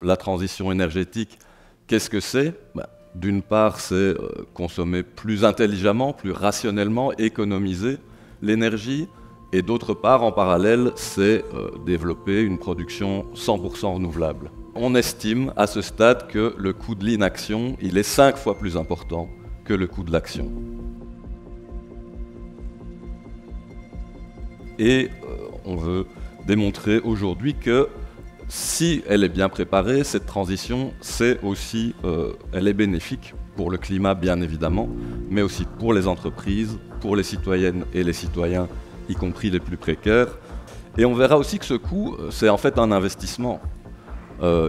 La transition énergétique, qu'est-ce que c'est? D'une part, c'est consommer plus intelligemment, plus rationnellement, économiser l'énergie. Et d'autre part, en parallèle, c'est développer une production 100% renouvelable. On estime à ce stade que le coût de l'inaction, il est 5 fois plus important que le coût de l'action. Et on veut démontrer aujourd'hui que si elle est bien préparée, cette transition, c'est aussi, elle est bénéfique pour le climat bien évidemment, mais aussi pour les entreprises, pour les citoyennes et les citoyens, y compris les plus précaires. Et on verra aussi que ce coût, c'est en fait un investissement.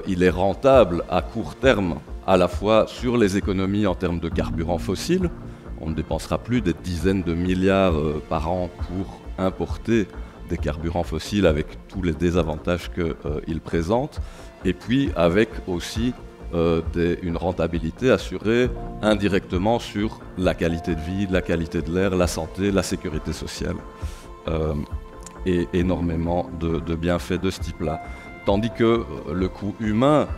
Il est rentable à court terme, à la fois sur les économies en termes de carburants fossiles. On ne dépensera plus des dizaines de milliards par an pour importer des carburants fossiles avec tous les désavantages qu'ils présentent, et puis avec aussi une rentabilité assurée indirectement sur la qualité de vie, la qualité de l'air, la santé, la sécurité sociale, et énormément de bienfaits de ce type-là. Tandis que le coût humain,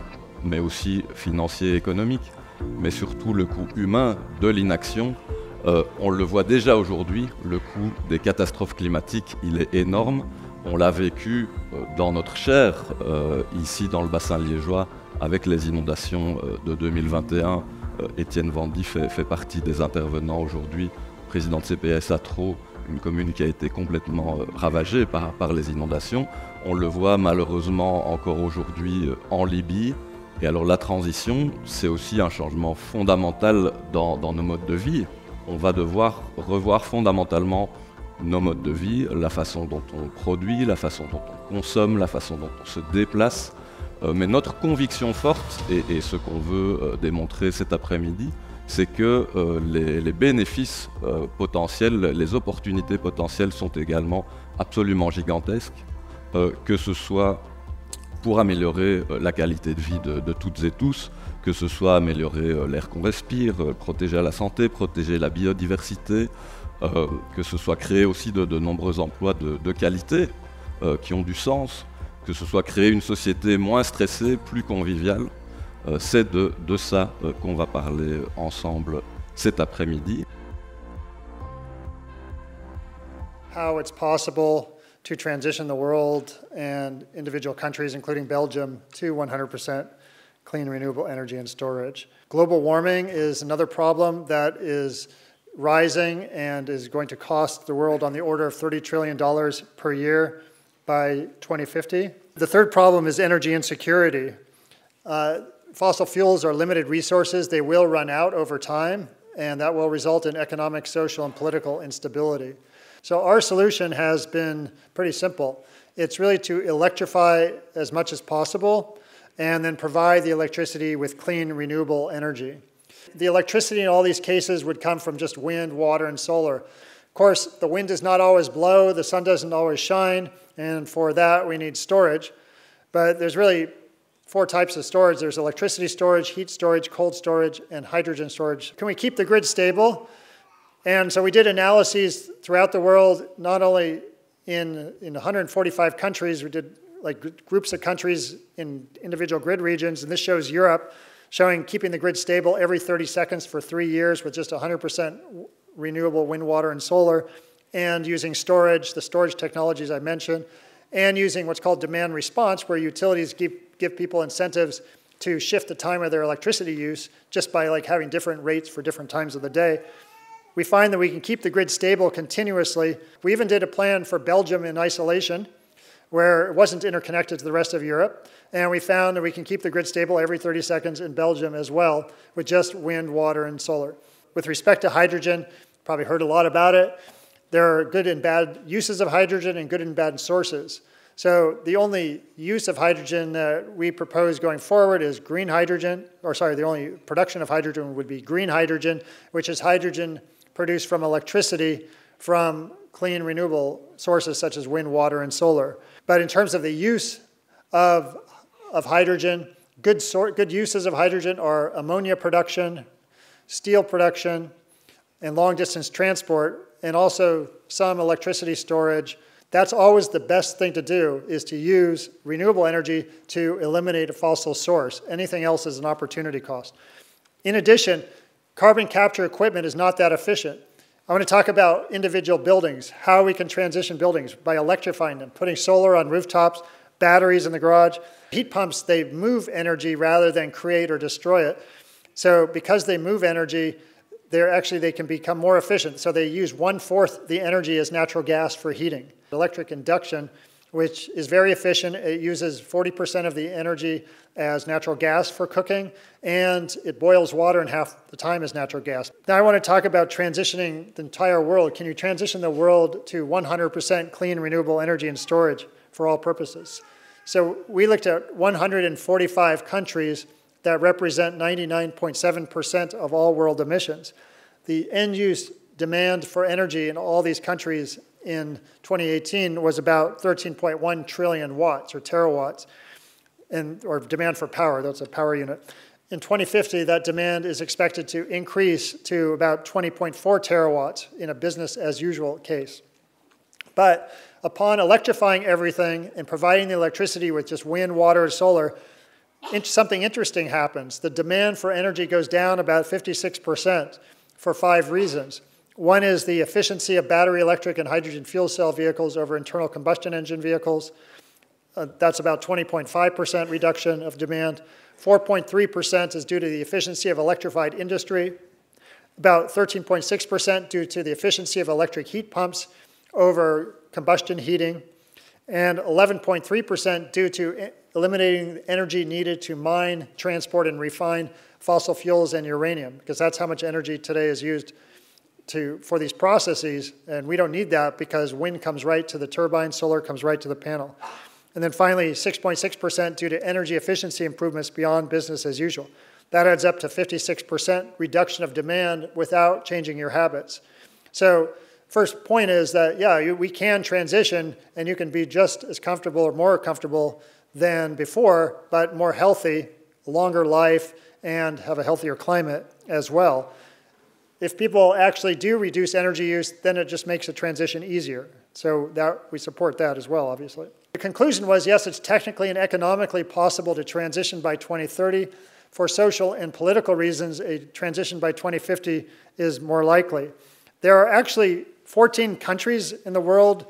mais aussi financier et économique, mais surtout le coût humain de l'inaction, on le voit déjà aujourd'hui, le coût des catastrophes climatiques, il est énorme. On l'a vécu dans notre chair, ici dans le bassin liégeois, avec les inondations de 2021. Étienne Vendy fait partie des intervenants aujourd'hui, président de CPS à Traux, une commune qui a été complètement ravagée par les inondations. On le voit malheureusement encore aujourd'hui en Libye. Et alors la transition, c'est aussi un changement fondamental dans nos modes de vie. On va devoir revoir fondamentalement nos modes de vie, la façon dont on produit, la façon dont on consomme, la façon dont on se déplace. Mais notre conviction forte, et ce qu'on veut démontrer cet après-midi, c'est que les bénéfices potentiels, les opportunités potentielles sont également absolument gigantesques, que ce soit pour améliorer la qualité de vie de toutes et tous, que ce soit améliorer l'air qu'on respire, protéger la santé, protéger la biodiversité, que ce soit créer aussi de nombreux emplois de qualité qui ont du sens, que ce soit créer une société moins stressée, plus conviviale. C'est de ça qu'on va parler ensemble cet après-midi. How it's possible to transition the world and individual countries, including Belgium, to 100% clean renewable energy and storage. Global warming is another problem that is rising and is going to cost the world on the order of $30 trillion per year by 2050. The third problem is energy insecurity. Fossil fuels are limited resources. They will run out over time, and that will result in economic, social, and political instability. So our solution has been pretty simple. It's really to electrify as much as possible and then provide the electricity with clean, renewable energy. The electricity in all these cases would come from just wind, water, and solar. Of course, the wind does not always blow, the sun doesn't always shine, and for that we need storage. But there's really 4 types of storage. There's electricity storage, heat storage, cold storage, and hydrogen storage. Can we keep the grid stable? And so we did analyses throughout the world, not only in 145 countries, we did like groups of countries in individual grid regions, and this shows Europe, showing keeping the grid stable every 30 seconds for 3 years with just 100% renewable wind, water, and solar, and using storage, the storage technologies I mentioned, and using what's called demand response, where utilities give people incentives to shift the time of their electricity use just by like having different rates for different times of the day. We find that we can keep the grid stable continuously. We even did a plan for Belgium in isolation, where it wasn't interconnected to the rest of Europe, and we found that we can keep the grid stable every 30 seconds in Belgium as well, with just wind, water, and solar. With respect to hydrogen, probably heard a lot about it. There are good and bad uses of hydrogen and good and bad sources. So the only use of hydrogen that we propose going forward is green hydrogen, the only production of hydrogen would be green hydrogen, which is hydrogen produced from electricity from clean renewable sources such as wind, water, and solar. But in terms of the use of hydrogen, good uses of hydrogen are ammonia production, steel production, and long-distance transport, and also some electricity storage. That's always the best thing to do, is to use renewable energy to eliminate a fossil source. Anything else is an opportunity cost. In addition, carbon capture equipment is not that efficient. I want to talk about individual buildings, how we can transition buildings by electrifying them, putting solar on rooftops, batteries in the garage. Heat pumps, they move energy rather than create or destroy it. So because they move energy, they can become more efficient. So they use 1/4 the energy as natural gas for heating. Electric induction, which is very efficient. It uses 40% of the energy as natural gas for cooking, and it boils water in half the time as natural gas. Now I want to talk about transitioning the entire world. Can you transition the world to 100% clean renewable energy and storage for all purposes? So we looked at 145 countries that represent 99.7% of all world emissions. The end-use demand for energy in all these countries in 2018 was about 13.1 trillion watts, or terawatts, or demand for power. That's a power unit. In 2050, that demand is expected to increase to about 20.4 terawatts in a business-as-usual case. But upon electrifying everything and providing the electricity with just wind, water, and solar, something interesting happens. The demand for energy goes down about 56% for 5 reasons. One is the efficiency of battery electric and hydrogen fuel cell vehicles over internal combustion engine vehicles. That's about 20.5% reduction of demand. 4.3% is due to the efficiency of electrified industry. About 13.6% due to the efficiency of electric heat pumps over combustion heating. And 11.3% due to eliminating the energy needed to mine, transport, and refine fossil fuels and uranium, because that's how much energy today is used for these processes, and we don't need that because wind comes right to the turbine, solar comes right to the panel. And then finally, 6.6% due to energy efficiency improvements beyond business as usual. That adds up to 56% reduction of demand without changing your habits. So first point is that, yeah, we can transition, and you can be just as comfortable or more comfortable than before, but more healthy, longer life, and have a healthier climate as well. If people actually do reduce energy use, then it just makes the transition easier. So we support that as well, obviously. The conclusion was, yes, it's technically and economically possible to transition by 2030. For social and political reasons, a transition by 2050 is more likely. There are actually 14 countries in the world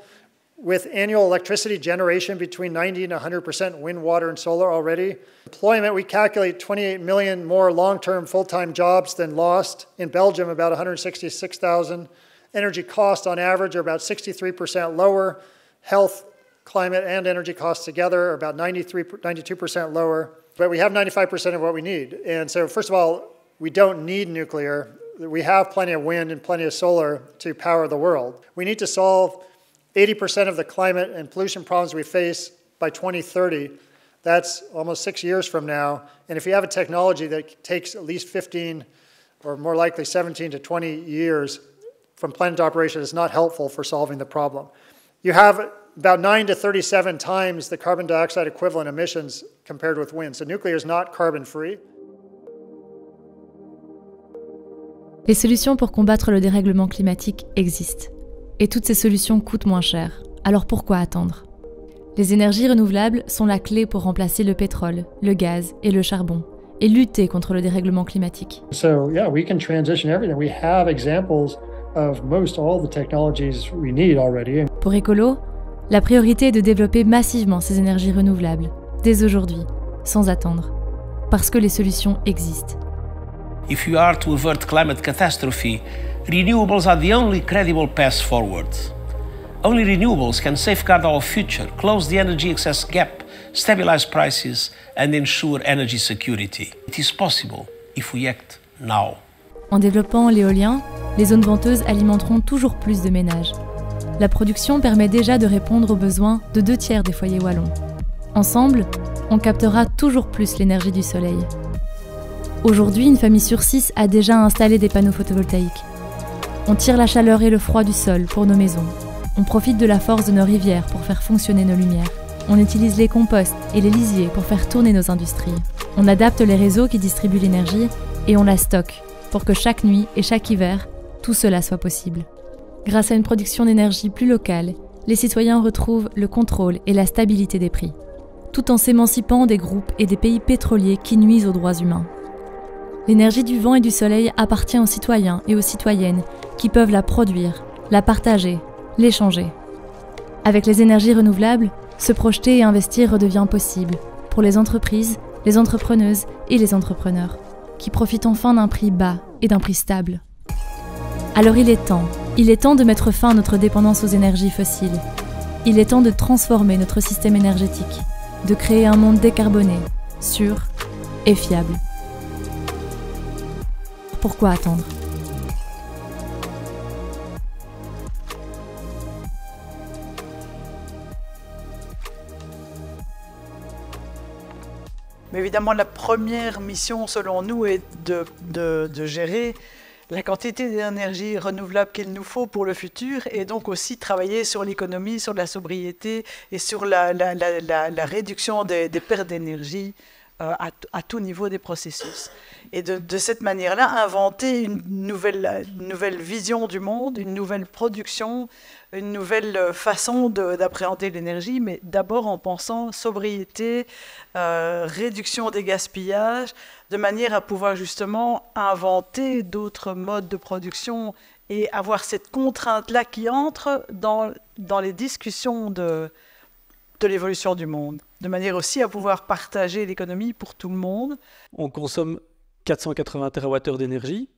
with annual electricity generation between 90 and 100% wind, water, and solar already. Employment, we calculate 28 million more long-term full-time jobs than lost. In Belgium, about 166,000. Energy costs on average are about 63% lower. Health, climate, and energy costs together are about 92% lower. But we have 95% of what we need. And so first of all, we don't need nuclear. We have plenty of wind and plenty of solar to power the world. We need to solve 80% of the climate and pollution problems we face by 2030. That's almost 6 years from now. And if you have a technology that takes at least 15 or more likely 17 to 20 years from plan to operation, it's not helpful for solving the problem. You have about 9 to 37 times the carbon dioxide equivalent emissions compared with wind. So nuclear is not carbon-free. Les solutions pour combattre le dérèglement climatique existent. Et toutes ces solutions coûtent moins cher. Alors pourquoi attendre ? Les énergies renouvelables sont la clé pour remplacer le pétrole, le gaz et le charbon, et lutter contre le dérèglement climatique. So yeah, we can transition everything. We have examples of most all the technologies we need already. Pour Ecolo, la priorité est de développer massivement ces énergies renouvelables, dès aujourd'hui, sans attendre, parce que les solutions existent. If you are to avert climate catastrophe, renewables are the only credible path forward. Only renewables can safeguard our future, close the energy excess gap, stabilize prices, and ensure energy security. It is possible if we act now. En développant l'éolien, les zones venteuses alimenteront toujours plus de ménages. La production permet déjà de répondre aux besoins de 2/3 des foyers wallons. Ensemble, on captera toujours plus l'énergie du soleil. Aujourd'hui, une famille sur 6 a déjà installé des panneaux photovoltaïques. On tire la chaleur et le froid du sol pour nos maisons. On profite de la force de nos rivières pour faire fonctionner nos lumières. On utilise les composts et les lisiers pour faire tourner nos industries. On adapte les réseaux qui distribuent l'énergie et on la stocke pour que chaque nuit et chaque hiver, tout cela soit possible. Grâce à une production d'énergie plus locale les citoyens retrouvent le contrôle et la stabilité des prix, tout en s'émancipant des groupes et des pays pétroliers qui nuisent aux droits humains. L'énergie du vent et du soleil appartient aux citoyens et aux citoyennes qui peuvent la produire, la partager, l'échanger. Avec les énergies renouvelables, se projeter et investir redevient possible pour les entreprises, les entrepreneuses et les entrepreneurs, qui profitent enfin d'un prix bas et d'un prix stable. Alors il est temps de mettre fin à notre dépendance aux énergies fossiles. Il est temps de transformer notre système énergétique, de créer un monde décarboné, sûr et fiable. Pourquoi attendre ? Mais évidemment, la première mission, selon nous, est de gérer la quantité d'énergie renouvelable qu'il nous faut pour le futur et donc aussi travailler sur l'économie, sur la sobriété et sur la réduction des pertes d'énergie à tout niveau des processus. Et de cette manière-là, inventer une nouvelle vision du monde, une nouvelle production, une nouvelle façon d'appréhender l'énergie, mais d'abord en pensant sobriété, réduction des gaspillages, de manière à pouvoir justement inventer d'autres modes de production et avoir cette contrainte-là qui entre dans les discussions de l'évolution du monde, de manière aussi à pouvoir partager l'économie pour tout le monde. On consomme 480 TWh d'énergie,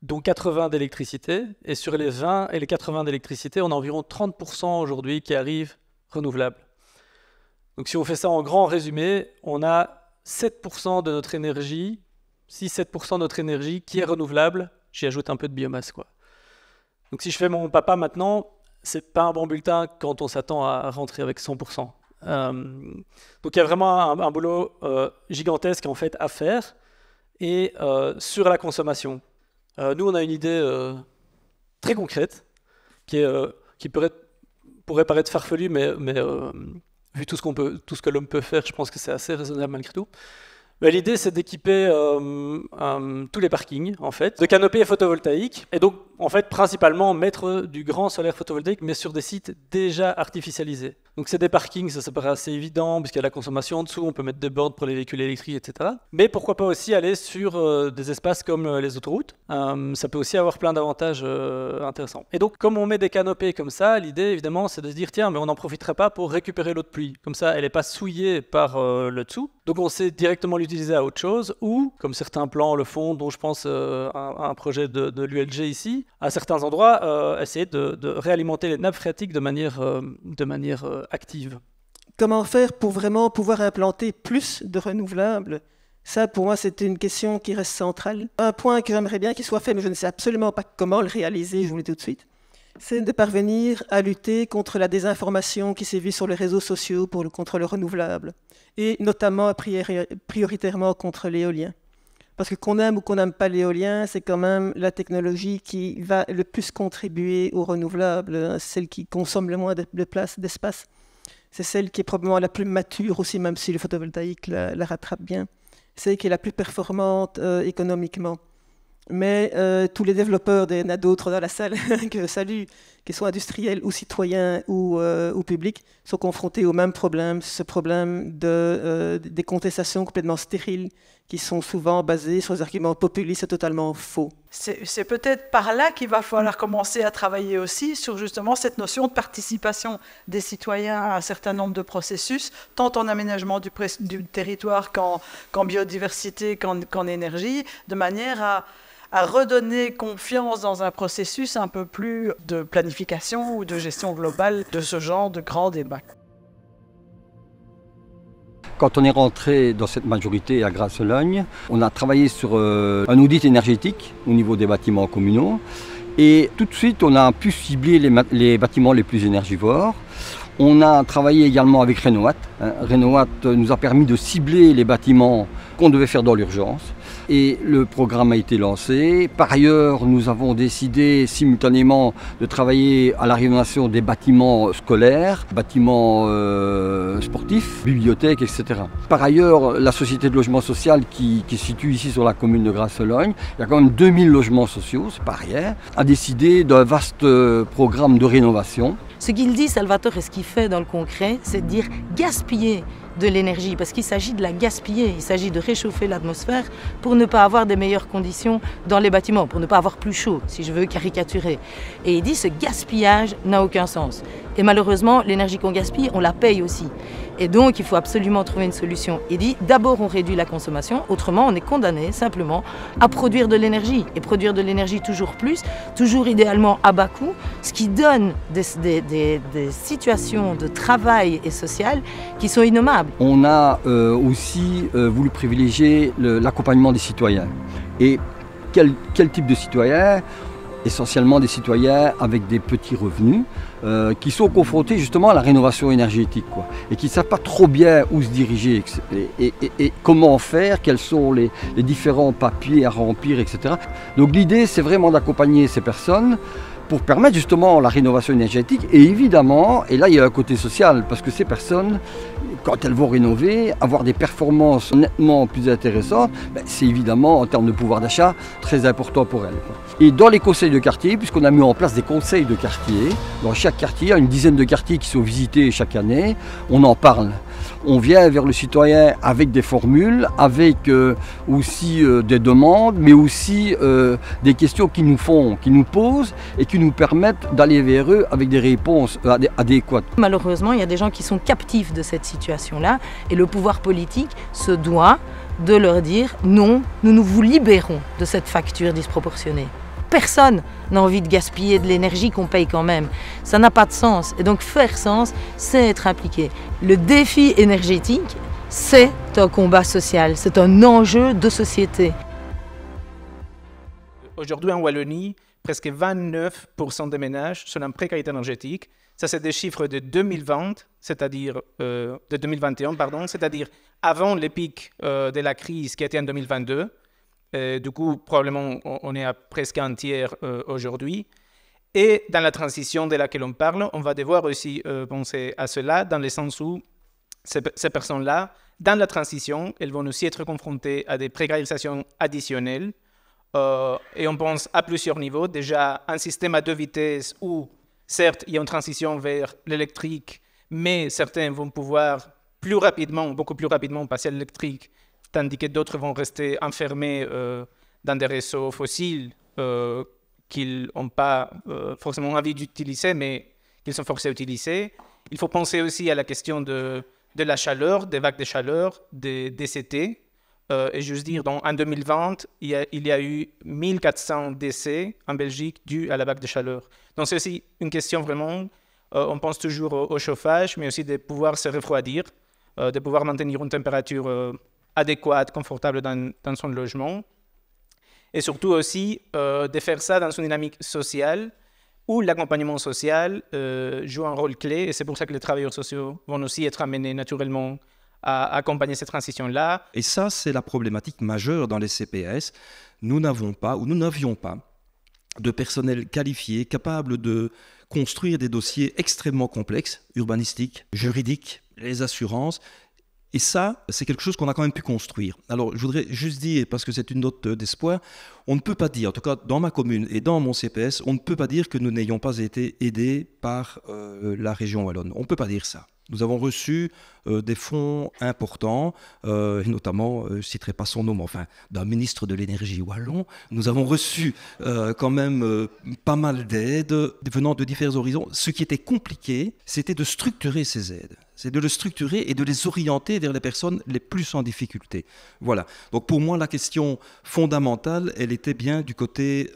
dont 80 d'électricité, et sur les 20 et les 80 d'électricité, on a environ 30% aujourd'hui qui arrivent renouvelables. Donc si on fait ça en grand résumé, on a 7% de notre énergie, 6-7% de notre énergie qui est renouvelable, j'y ajoute un peu de biomasse, quoi. Donc si je fais mon papa maintenant, c'est pas un bon bulletin quand on s'attend à rentrer avec 100%. Donc il y a vraiment un boulot gigantesque en fait à faire, et sur la consommation. Nous, on a une idée très concrète qui pourrait paraître farfelue, mais vu tout ce que l'homme peut faire, je pense que c'est assez raisonnable malgré tout. L'idée, c'est d'équiper tous les parkings, en fait, de canopées photovoltaïques, et donc, en fait, principalement mettre du grand solaire photovoltaïque, mais sur des sites déjà artificialisés. Donc, c'est des parkings, ça paraît assez évident, puisqu'il y a la consommation en dessous, on peut mettre des bornes pour les véhicules électriques, etc. Mais pourquoi pas aussi aller sur des espaces comme les autoroutes. Ça peut aussi avoir plein d'avantages intéressants. Et donc, comme on met des canopées comme ça, l'idée, évidemment, c'est de se dire, tiens, mais on n'en profiterait pas pour récupérer l'eau de pluie. Comme ça, elle n'est pas souillée par le dessous. Donc, on sait directement l'utiliser à autre chose, ou, comme certains plans le font, dont je pense à un projet de l'ULG ici, à certains endroits, essayer de réalimenter les nappes phréatiques de manière active. Comment faire pour vraiment pouvoir implanter plus de renouvelables ? Ça, pour moi, c'est une question qui reste centrale. Un point que j'aimerais bien qu'il soit fait, mais je ne sais absolument pas comment le réaliser, je vous le dis tout de suite, c'est de parvenir à lutter contre la désinformation qui sévit sur les réseaux sociaux contre le renouvelable, et notamment prioritairement contre l'éolien. Parce que qu'on aime ou qu'on n'aime pas l'éolien, c'est quand même la technologie qui va le plus contribuer au renouvelable, celle qui consomme le moins de place, d'espace. C'est celle qui est probablement la plus mature aussi, même si le photovoltaïque la rattrape bien. C'est celle qui est la plus performante économiquement. Mais tous les développeurs, il y en a d'autres dans la salle que je salue, qu'ils soient industriels ou citoyens ou publics, sont confrontés au même problème, ce problème des contestations complètement stériles qui sont souvent basées sur des arguments populistes et totalement faux. C'est peut-être par là qu'il va falloir commencer à travailler aussi sur justement cette notion de participation des citoyens à un certain nombre de processus, tant en aménagement du territoire qu'en biodiversité, qu'en énergie, de manière à redonner confiance dans un processus un peu plus de planification ou de gestion globale de ce genre de grands débats. Quand on est rentré dans cette majorité à Grasse-Logne, on a travaillé sur un audit énergétique au niveau des bâtiments communaux, et tout de suite on a pu cibler les bâtiments les plus énergivores. On a travaillé également avec Renowatt. Renowatt nous a permis de cibler les bâtiments qu'on devait faire dans l'urgence. et le programme a été lancé. Par ailleurs, nous avons décidé simultanément de travailler à la rénovation des bâtiments scolaires, bâtiments sportifs, bibliothèques, etc. Par ailleurs, la société de logement social qui se situe ici sur la commune de Grasse-Logne, il y a quand même 2000 logements sociaux, c'est pas rien, a décidé d'un vaste programme de rénovation. Ce qu'il dit, Salvatore, et ce qu'il fait dans le concret, c'est de dire gaspiller de l'énergie, parce qu'il s'agit de la gaspiller, il s'agit de réchauffer l'atmosphère pour ne pas avoir des meilleures conditions dans les bâtiments, pour ne pas avoir plus chaud, si je veux caricaturer. Et il dit ce gaspillage n'a aucun sens. Et malheureusement, l'énergie qu'on gaspille, on la paye aussi. Et donc, il faut absolument trouver une solution. Il dit, d'abord, on réduit la consommation, autrement, on est condamné simplement à produire de l'énergie. Et produire de l'énergie toujours plus, toujours idéalement à bas coût, ce qui donne des situations de travail et social qui sont innommables. On a aussi voulu privilégier l'accompagnement des citoyens. Et quel type de citoyens ? Essentiellement des citoyens avec des petits revenus qui sont confrontés justement à la rénovation énergétique et qui ne savent pas trop bien où se diriger et comment faire, quels sont les différents papiers à remplir, etc. Donc l'idée, c'est vraiment d'accompagner ces personnes pour permettre justement la rénovation énergétique et évidemment, et là il y a un côté social, parce que ces personnes, quand elles vont rénover, avoir des performances nettement plus intéressantes, c'est évidemment en termes de pouvoir d'achat très important pour elles. Et dans les conseils de quartier, puisqu'on a mis en place des conseils de quartier, dans chaque quartier, il y a une dizaine de quartiers qui sont visités chaque année, on en parle. On vient vers le citoyen avec des formules, avec aussi des demandes, mais aussi des questions qui nous posent et qui nous permettent d'aller vers eux avec des réponses adéquates. Malheureusement, il y a des gens qui sont captifs de cette situation-là et le pouvoir politique se doit de leur dire non, nous vous libérons de cette facture disproportionnée. Personne n'a envie de gaspiller de l'énergie qu'on paye quand même. Ça n'a pas de sens. Et donc faire sens, c'est être impliqué. Le défi énergétique, c'est un combat social, c'est un enjeu de société. Aujourd'hui en Wallonie, presque 29% des ménages sont en précarité énergétique. Ça, c'est des chiffres de 2020, c'est-à-dire de 2021, pardon, c'est-à-dire avant le pic de la crise qui était en 2022. Du coup, probablement, on est à presque un tiers aujourd'hui. Et dans la transition de laquelle on parle, on va devoir aussi penser à cela, dans le sens où ces personnes-là, dans la transition, elles vont aussi être confrontées à des précarisations additionnelles. Et on pense à plusieurs niveaux. Déjà, un système à deux vitesses où, certes, il y a une transition vers l'électrique, mais certains vont pouvoir plus rapidement, beaucoup plus rapidement passer à l'électrique, tandis que d'autres vont rester enfermés dans des réseaux fossiles qu'ils n'ont pas forcément envie d'utiliser, mais qu'ils sont forcés à utiliser. Il faut penser aussi à la question de la chaleur, des vagues de chaleur, des décès. Et juste dire, en 2020, il y a eu 1400 décès en Belgique dus à la vague de chaleur. Donc c'est aussi une question vraiment, on pense toujours au chauffage, mais aussi de pouvoir se refroidir, de pouvoir maintenir une température adéquate, confortable dans son logement. Et surtout aussi de faire ça dans une dynamique sociale où l'accompagnement social joue un rôle clé. Et c'est pour ça que les travailleurs sociaux vont aussi être amenés naturellement à accompagner cette transition-là. Et ça, c'est la problématique majeure dans les CPAS. Nous n'avions pas de personnel qualifié, capable de construire des dossiers extrêmement complexes, urbanistiques, juridiques, les assurances. Et ça, c'est quelque chose qu'on a quand même pu construire. Alors, je voudrais juste dire, parce que c'est une note d'espoir, on ne peut pas dire, en tout cas dans ma commune et dans mon CPS, on ne peut pas dire que nous n'ayons pas été aidés par la région wallonne. On ne peut pas dire ça. Nous avons reçu des fonds importants, et notamment, je ne citerai pas son nom, mais enfin, d'un ministre de l'énergie wallon. Nous avons reçu quand même pas mal d'aides venant de divers horizons. Ce qui était compliqué, c'était de structurer ces aides. C'est de les structurer et de les orienter vers les personnes les plus en difficulté. Voilà. Donc pour moi, la question fondamentale, elle était bien du côté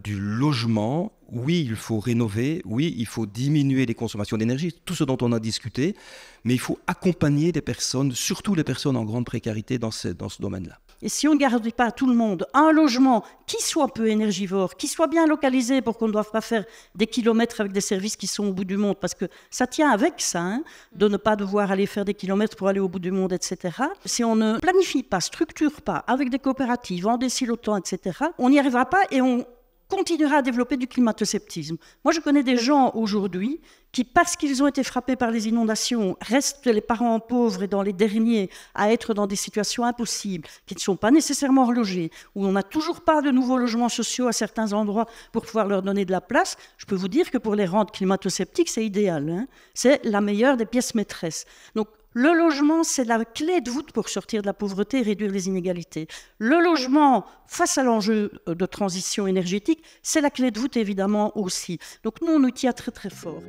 du logement. Oui, il faut rénover, oui, il faut diminuer les consommations d'énergie, tout ce dont on a discuté, mais il faut accompagner les personnes, surtout les personnes en grande précarité dans ce domaine-là. Et si on ne garantit pas à tout le monde un logement qui soit peu énergivore, qui soit bien localisé pour qu'on ne doive pas faire des kilomètres avec des services qui sont au bout du monde, parce que ça tient avec ça, hein, de ne pas pas devoir aller faire des kilomètres pour aller au bout du monde, etc. Si on ne planifie pas, structure pas, avec des coopératives, en désilotant, etc., on n'y arrivera pas et on continuera à développer du climato-sceptisme. Moi, je connais des gens aujourd'hui qui, parce qu'ils ont été frappés par les inondations, restent les parents pauvres et dans les derniers à être dans des situations impossibles, qui ne sont pas nécessairement relogés, où on n'a toujours pas de nouveaux logements sociaux à certains endroits pour pouvoir leur donner de la place. Je peux vous dire que pour les rendre climato-sceptiques, c'est idéal, hein. C'est la meilleure des pièces maîtresses. Donc, le logement, c'est la clé de voûte pour sortir de la pauvreté et réduire les inégalités. Le logement, face à l'enjeu de transition énergétique, c'est la clé de voûte évidemment aussi. Donc nous, on y tient très très fort.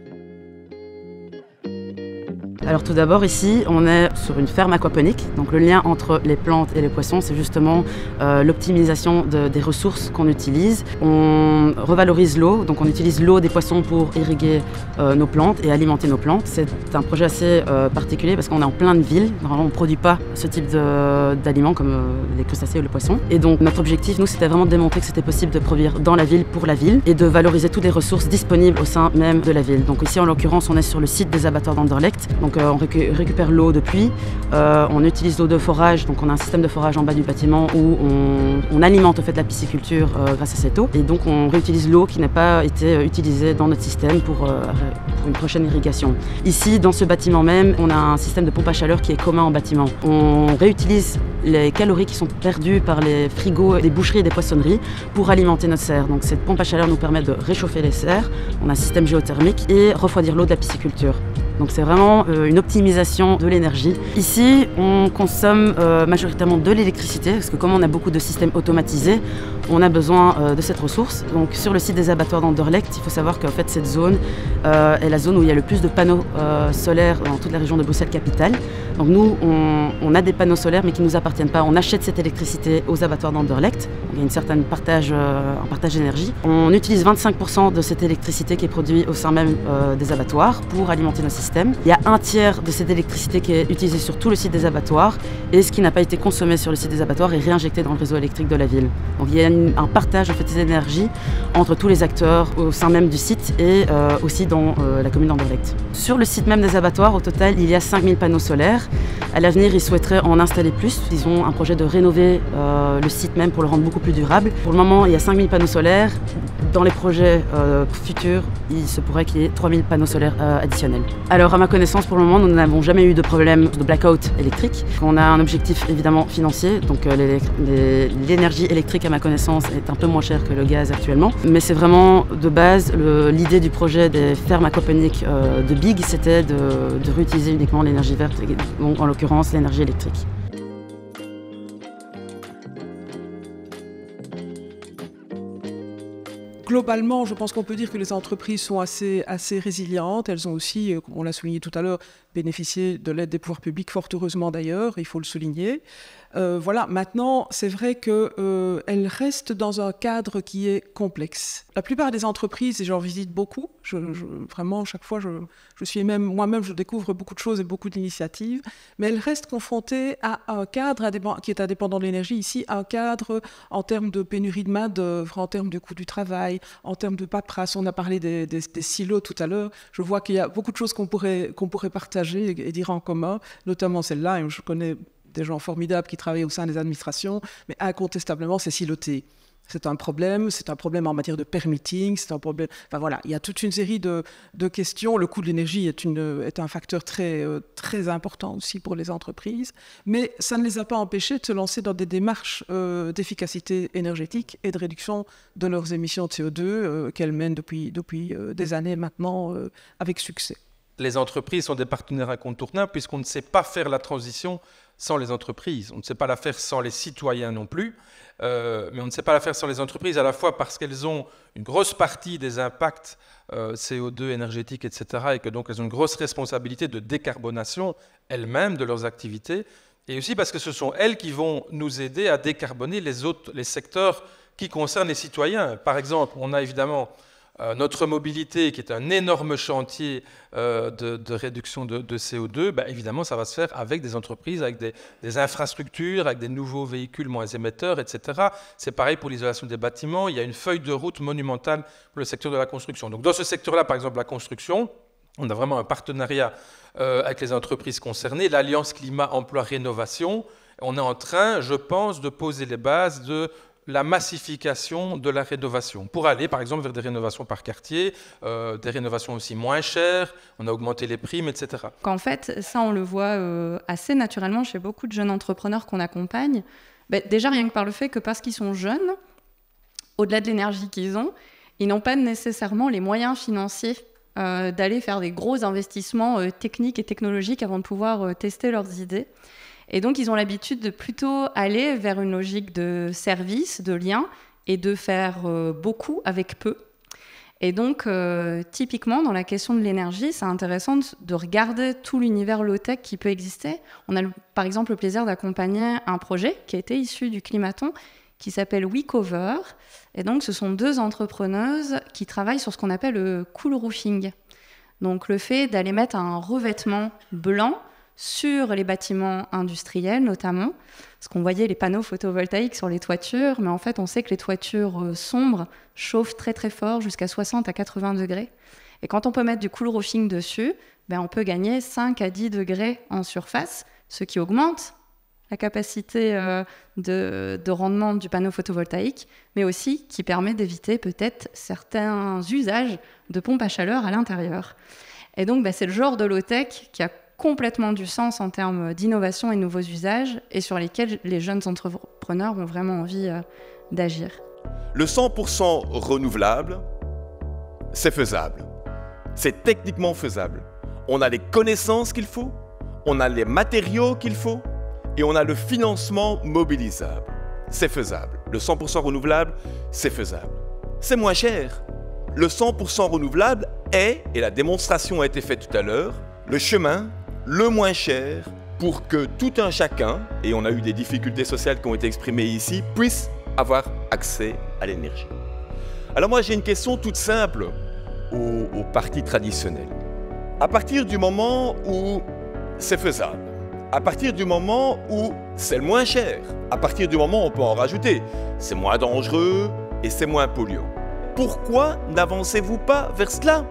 Alors tout d'abord ici, on est sur une ferme aquaponique. Donc le lien entre les plantes et les poissons, c'est justement l'optimisation des ressources qu'on utilise. On revalorise l'eau, donc on utilise l'eau des poissons pour irriguer nos plantes et alimenter nos plantes. C'est un projet assez particulier parce qu'on est en pleine ville. Normalement, on ne produit pas ce type d'aliments comme les crustacés ou les poissons. Et donc notre objectif, nous, c'était vraiment de démontrer que c'était possible de produire dans la ville pour la ville et de valoriser toutes les ressources disponibles au sein même de la ville. Donc ici, en l'occurrence, on est sur le site des abattoirs d'Anderlecht. Donc on récupère l'eau de pluie, on utilise l'eau de forage, donc on a un système de forage en bas du bâtiment où on alimente en fait la pisciculture grâce à cette eau. Et donc on réutilise l'eau qui n'a pas été utilisée dans notre système pour une prochaine irrigation. Ici, dans ce bâtiment même, on a un système de pompe à chaleur qui est commun en bâtiment. On réutilise les calories qui sont perdues par les frigos des boucheries et des poissonneries pour alimenter notre serre. Donc cette pompe à chaleur nous permet de réchauffer les serres, on a un système géothermique et refroidir l'eau de la pisciculture. Donc c'est vraiment une optimisation de l'énergie. Ici, on consomme majoritairement de l'électricité, parce que comme on a beaucoup de systèmes automatisés, on a besoin de cette ressource. Donc sur le site des abattoirs d'Anderlecht, il faut savoir qu'en fait cette zone est la zone où il y a le plus de panneaux solaires dans toute la région de Bruxelles-Capitale. Donc nous, on a des panneaux solaires mais qui ne nous appartiennent pas. On achète cette électricité aux abattoirs d'Anderlecht. Il y a une certaine partage d'énergie. On utilise 25% de cette électricité qui est produite au sein même des abattoirs pour alimenter nos systèmes. Il y a un tiers de cette électricité qui est utilisée sur tout le site des abattoirs et ce qui n'a pas été consommé sur le site des abattoirs est réinjecté dans le réseau électrique de la ville. Donc il y a un partage en fait, des énergies entre tous les acteurs au sein même du site et aussi dans la commune d'Anderlecht. Sur le site même des abattoirs, au total, il y a 5000 panneaux solaires. À l'avenir, ils souhaiteraient en installer plus. Ils ont un projet de rénover le site même pour le rendre beaucoup plus durable. Pour le moment, il y a 5000 panneaux solaires. Dans les projets futurs, il se pourrait qu'il y ait 3000 panneaux solaires additionnels. Alors à ma connaissance, pour le moment, nous n'avons jamais eu de problème de blackout électrique. On a un objectif évidemment financier, donc l'énergie électrique à ma connaissance est un peu moins chère que le gaz actuellement. Mais c'est vraiment de base, l'idée du projet des fermes aquaponiques de Big, c'était de réutiliser uniquement l'énergie verte, donc en l'occurrence l'énergie électrique. Globalement, je pense qu'on peut dire que les entreprises sont assez résilientes. Elles ont aussi, comme on l'a souligné tout à l'heure, bénéficié de l'aide des pouvoirs publics, fort heureusement d'ailleurs, il faut le souligner. Voilà, maintenant, c'est vrai qu'elles restent dans un cadre qui est complexe. La plupart des entreprises, et j'en visite beaucoup, vraiment, chaque fois, je suis même, moi-même, je découvre beaucoup de choses et beaucoup d'initiatives, mais elles restent confrontées à un cadre qui est indépendant de l'énergie, ici, un cadre en termes de pénurie de main-d'œuvre, en termes de coût du travail, en termes de paperasse. On a parlé des silos tout à l'heure. Je vois qu'il y a beaucoup de choses qu'on pourrait partager et dire en commun, notamment celle-là, et je connais des gens formidables qui travaillent au sein des administrations, mais incontestablement, c'est siloté. C'est un problème en matière de permitting, c'est un problème... Enfin voilà, il y a toute une série de questions. Le coût de l'énergie est un facteur très important aussi pour les entreprises, mais ça ne les a pas empêchés de se lancer dans des démarches d'efficacité énergétique et de réduction de leurs émissions de CO2 qu'elles mènent depuis des années maintenant avec succès. Les entreprises sont des partenaires incontournables puisqu'on ne sait pas faire la transition sans les entreprises. On ne sait pas la faire sans les citoyens non plus, mais on ne sait pas la faire sans les entreprises à la fois parce qu'elles ont une grosse partie des impacts CO2 énergétiques, etc. et que donc elles ont une grosse responsabilité de décarbonation elles-mêmes de leurs activités, et aussi parce que ce sont elles qui vont nous aider à décarboner les secteurs qui concernent les citoyens. Par exemple, on a évidemment notre mobilité, qui est un énorme chantier de réduction de CO2, ben évidemment, ça va se faire avec des entreprises, avec des infrastructures, avec des nouveaux véhicules moins émetteurs, etc. C'est pareil pour l'isolation des bâtiments. Il y a une feuille de route monumentale pour le secteur de la construction. Donc, dans ce secteur-là, par exemple, la construction, On a vraiment un partenariat avec les entreprises concernées, l'Alliance Climat Emploi Rénovation. On est en train, je pense, de poser les bases de la massification de la rénovation, pour aller par exemple vers des rénovations par quartier, des rénovations aussi moins chères, on a augmenté les primes, etc. En fait, ça on le voit assez naturellement chez beaucoup de jeunes entrepreneurs qu'on accompagne, déjà rien que par le fait que parce qu'ils sont jeunes, au-delà de l'énergie qu'ils ont, ils n'ont pas nécessairement les moyens financiers d'aller faire des gros investissements techniques et technologiques avant de pouvoir tester leurs idées. Et donc, ils ont l'habitude de plutôt aller vers une logique de service, de lien, et de faire beaucoup avec peu. Et donc, typiquement, dans la question de l'énergie, c'est intéressant de regarder tout l'univers low-tech qui peut exister. On a par exemple le plaisir d'accompagner un projet qui a été issu du Climaton, qui s'appelle WeCover. Et donc, ce sont 2 entrepreneuses qui travaillent sur ce qu'on appelle le cool roofing. Donc, le fait d'aller mettre un revêtement blanc sur les bâtiments industriels notamment, parce qu'on voyait les panneaux photovoltaïques sur les toitures, mais en fait on sait que les toitures sombres chauffent très très fort, jusqu'à 60 à 80 degrés. Et quand on peut mettre du cool roofing dessus, on peut gagner 5 à 10 degrés en surface, ce qui augmente la capacité de rendement du panneau photovoltaïque, mais aussi qui permet d'éviter peut-être certains usages de pompes à chaleur à l'intérieur. Et donc c'est le genre de low-tech qui a complètement du sens en termes d'innovation et de nouveaux usages et sur lesquels les jeunes entrepreneurs ont vraiment envie d'agir. Le 100% renouvelable, c'est faisable. C'est techniquement faisable. On a les connaissances qu'il faut, on a les matériaux qu'il faut et on a le financement mobilisable. C'est faisable. Le 100% renouvelable, c'est faisable. C'est moins cher. Le 100% renouvelable est, et la démonstration a été faite tout à l'heure, le chemin le moins cher pour que tout un chacun, et on a eu des difficultés sociales qui ont été exprimées ici, puisse avoir accès à l'énergie. Alors moi j'ai une question toute simple aux partis traditionnels. À partir du moment où c'est faisable, à partir du moment où c'est le moins cher, à partir du moment où on peut en rajouter, c'est moins dangereux et c'est moins polluant, pourquoi n'avancez-vous pas vers cela ?